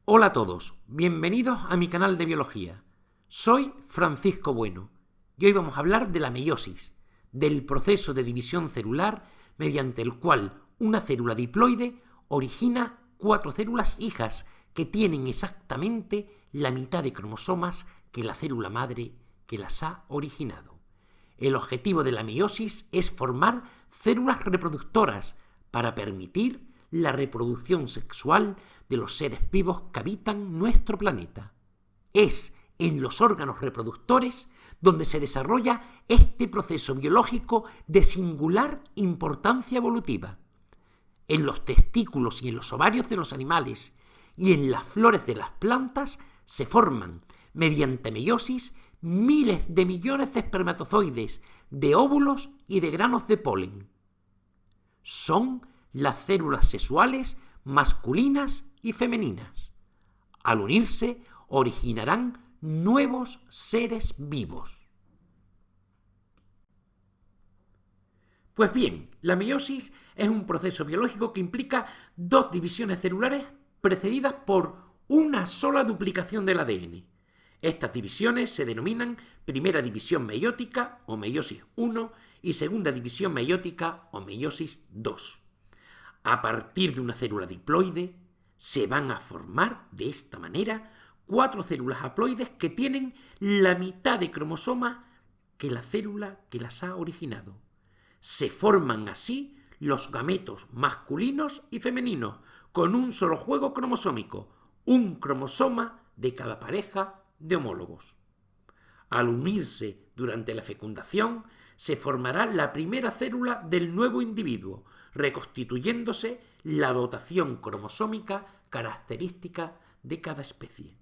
Hola a todos, bienvenidos a mi canal de biología. Soy Francisco Bueno y hoy vamos a hablar de la meiosis, del proceso de división celular mediante el cual una célula diploide origina 4 células hijas que tienen exactamente la mitad de cromosomas que la célula madre que las ha originado. El objetivo de la meiosis es formar células reproductoras para permitir la reproducción sexual de los seres vivos que habitan nuestro planeta. Es en los órganos reproductores donde se desarrolla este proceso biológico de singular importancia evolutiva. En los testículos y en los ovarios de los animales y en las flores de las plantas se forman, mediante meiosis, miles de millones de espermatozoides, de óvulos y de granos de polen. Son las células sexuales masculinas y femeninas. Al unirse, originarán nuevos seres vivos. Pues bien, la meiosis es un proceso biológico que implica 2 divisiones celulares precedidas por una sola duplicación del ADN. Estas divisiones se denominan primera división meiótica o meiosis 1 y segunda división meiótica o meiosis 2. A partir de una célula diploide se van a formar de esta manera 4 células haploides que tienen la mitad de cromosoma que la célula que las ha originado. Se forman así los gametos masculinos y femeninos con un solo juego cromosómico, un cromosoma de cada pareja de homólogos. Al unirse durante la fecundación, se formará la primera célula del nuevo individuo, reconstituyéndose la dotación cromosómica característica de cada especie.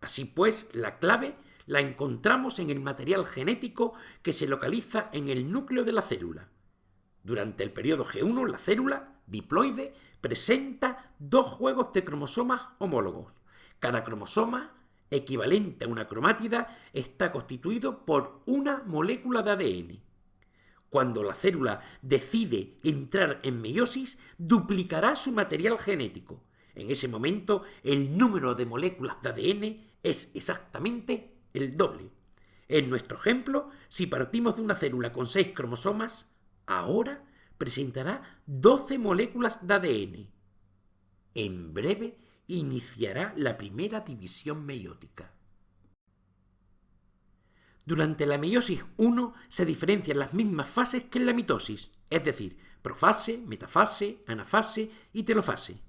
Así pues, la clave la encontramos en el material genético que se localiza en el núcleo de la célula. Durante el periodo G1, la célula diploide presenta 2 juegos de cromosomas homólogos. Cada cromosoma, equivalente a una cromátida, está constituido por una molécula de ADN. Cuando la célula decide entrar en meiosis, duplicará su material genético. En ese momento, el número de moléculas de ADN es exactamente el doble. En nuestro ejemplo, si partimos de una célula con 6 cromosomas, ahora presentará 12 moléculas de ADN. En breve iniciará la primera división meiótica. Durante la meiosis 1 se diferencian las mismas fases que en la mitosis, es decir, profase, metafase, anafase y telofase.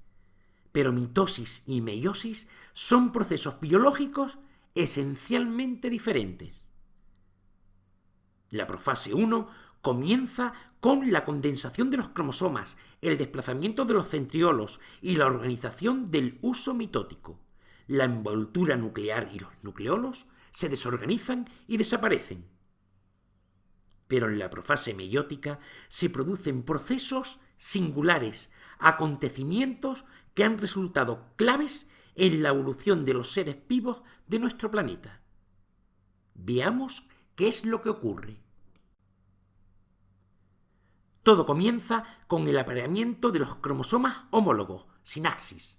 Pero mitosis y meiosis son procesos biológicos esencialmente diferentes. La profase 1 comienza con la condensación de los cromosomas, el desplazamiento de los centriolos y la organización del uso mitótico. La envoltura nuclear y los nucleolos se desorganizan y desaparecen. Pero en la profase meiótica se producen procesos singulares, acontecimientos que han resultado claves en la evolución de los seres vivos de nuestro planeta. Veamos qué es lo que ocurre. Todo comienza con el apareamiento de los cromosomas homólogos, sinaxis.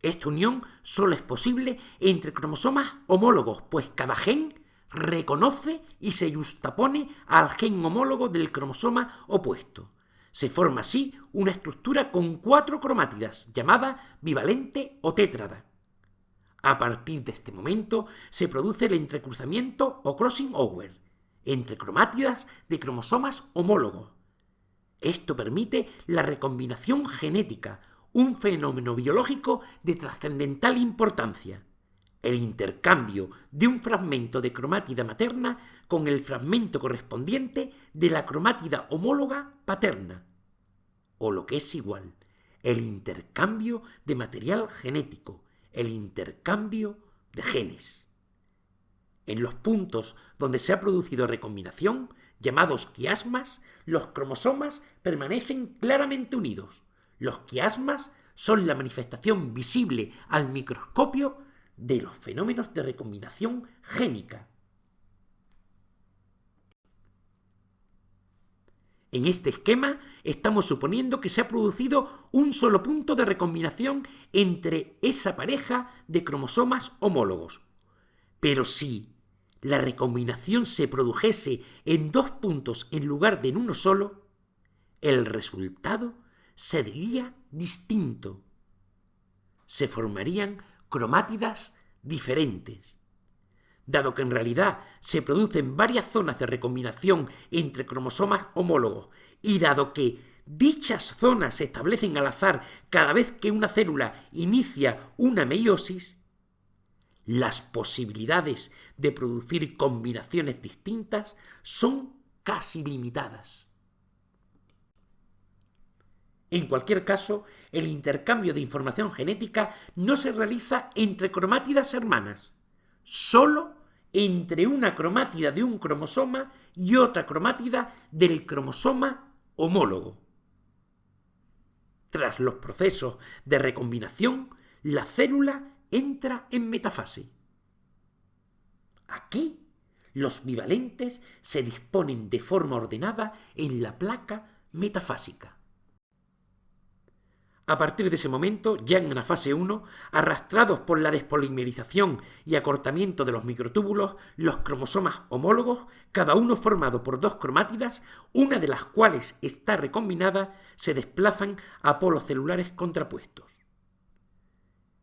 Esta unión solo es posible entre cromosomas homólogos, pues cada gen reconoce y se justapone al gen homólogo del cromosoma opuesto. Se forma así una estructura con 4 cromátidas, llamada bivalente o tétrada. A partir de este momento se produce el entrecruzamiento o crossing over entre cromátidas de cromosomas homólogos. Esto permite la recombinación genética, un fenómeno biológico de trascendental importancia, el intercambio de un fragmento de cromátida materna con el fragmento correspondiente de la cromátida homóloga paterna, o lo que es igual, el intercambio de material genético, el intercambio de genes. En los puntos donde se ha producido recombinación, llamados quiasmas, los cromosomas permanecen claramente unidos. Los quiasmas son la manifestación visible al microscopio de los fenómenos de recombinación génica. En este esquema estamos suponiendo que se ha producido un solo punto de recombinación entre esa pareja de cromosomas homólogos. Pero si la recombinación se produjese en dos puntos en lugar de en uno solo, el resultado sería distinto. Se formarían cromátidas diferentes. Dado que en realidad se producen varias zonas de recombinación entre cromosomas homólogos y dado que dichas zonas se establecen al azar cada vez que una célula inicia una meiosis, las posibilidades de producir combinaciones distintas son casi limitadas. En cualquier caso, el intercambio de información genética no se realiza entre cromátidas hermanas, solo entre una cromátida de un cromosoma y otra cromátida del cromosoma homólogo. Tras los procesos de recombinación, la célula entra en metafase. Aquí, los bivalentes se disponen de forma ordenada en la placa metafásica. A partir de ese momento, ya en la fase 1, arrastrados por la despolimerización y acortamiento de los microtúbulos, los cromosomas homólogos, cada uno formado por dos cromátidas, una de las cuales está recombinada, se desplazan a polos celulares contrapuestos.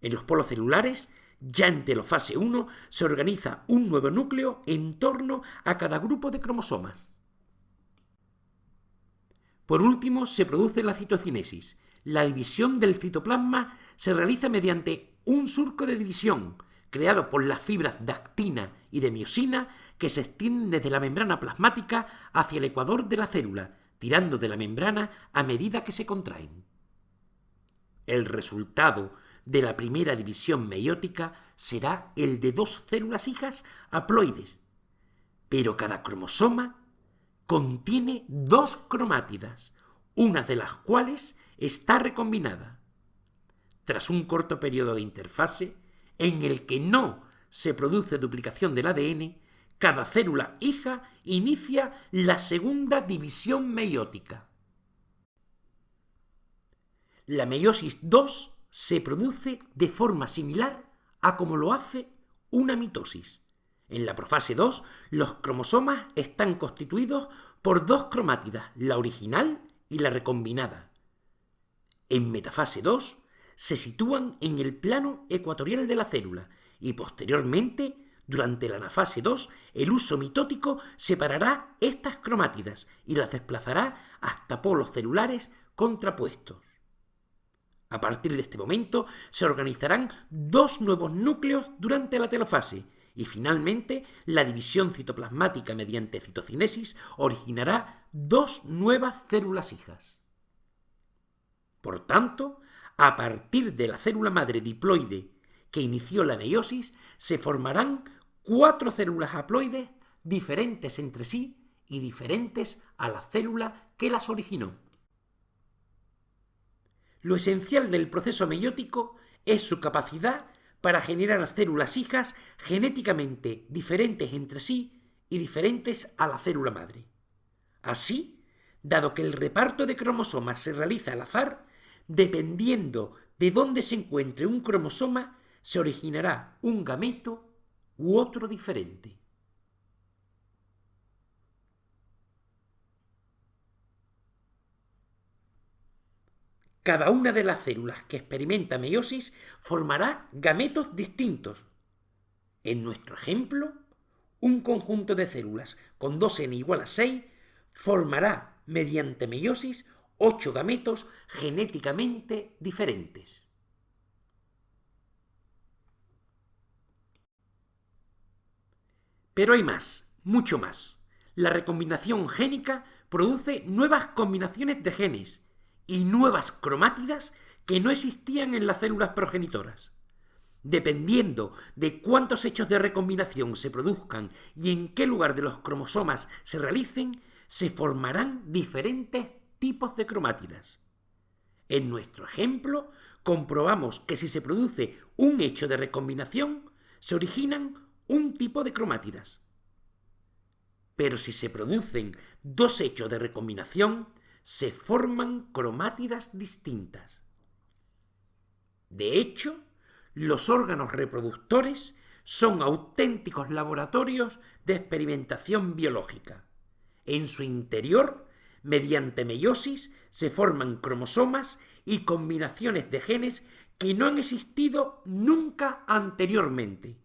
En los polos celulares, ya en telofase 1, se organiza un nuevo núcleo en torno a cada grupo de cromosomas. Por último, se produce la citocinesis. La división del citoplasma se realiza mediante un surco de división creado por las fibras de actina y de miosina que se extienden desde la membrana plasmática hacia el ecuador de la célula, tirando de la membrana a medida que se contraen. El resultado de la primera división meiótica será el de dos células hijas haploides, pero cada cromosoma contiene dos cromátidas, una de las cuales está recombinada. Tras un corto periodo de interfase, en el que no se produce duplicación del ADN, cada célula hija inicia la segunda división meiótica. La meiosis 2 se produce de forma similar a como lo hace una mitosis. En la profase 2, los cromosomas están constituidos por dos cromátidas, la original y la recombinada. En metafase 2 se sitúan en el plano ecuatorial de la célula y posteriormente, durante la anafase 2, el uso mitótico separará estas cromátidas y las desplazará hasta polos celulares contrapuestos. A partir de este momento se organizarán dos nuevos núcleos durante la telofase y finalmente la división citoplasmática mediante citocinesis originará dos nuevas células hijas. Por tanto, a partir de la célula madre diploide que inició la meiosis, se formarán cuatro células haploides diferentes entre sí y diferentes a la célula que las originó. Lo esencial del proceso meiótico es su capacidad para generar células hijas genéticamente diferentes entre sí y diferentes a la célula madre. Así, dado que el reparto de cromosomas se realiza al azar, dependiendo de dónde se encuentre un cromosoma, se originará un gameto u otro diferente. Cada una de las células que experimenta meiosis formará gametos distintos. En nuestro ejemplo, un conjunto de células con 2n igual a 6 formará, mediante meiosis, 8 gametos genéticamente diferentes. Pero hay más, mucho más. La recombinación génica produce nuevas combinaciones de genes y nuevas cromátidas que no existían en las células progenitoras. Dependiendo de cuántos hechos de recombinación se produzcan y en qué lugar de los cromosomas se realicen, se formarán diferentes tipos de cromátidas. En nuestro ejemplo, comprobamos que si se produce un hecho de recombinación, se originan un tipo de cromátidas. pero si se producen dos hechos de recombinación, se forman cromátidas distintas. De hecho, los órganos reproductores son auténticos laboratorios de experimentación biológica. En su interior, mediante meiosis, se forman cromosomas y combinaciones de genes que no han existido nunca anteriormente.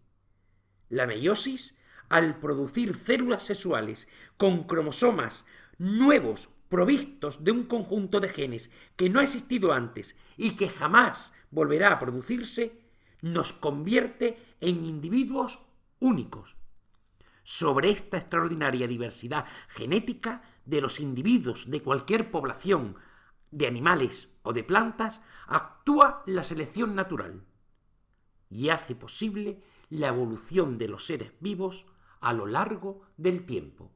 La meiosis, al producir células sexuales con cromosomas nuevos provistos de un conjunto de genes que no ha existido antes y que jamás volverá a producirse, nos convierte en individuos únicos. Sobre esta extraordinaria diversidad genética de los individuos de cualquier población, de animales o de plantas, actúa la selección natural y hace posible la evolución de los seres vivos a lo largo del tiempo.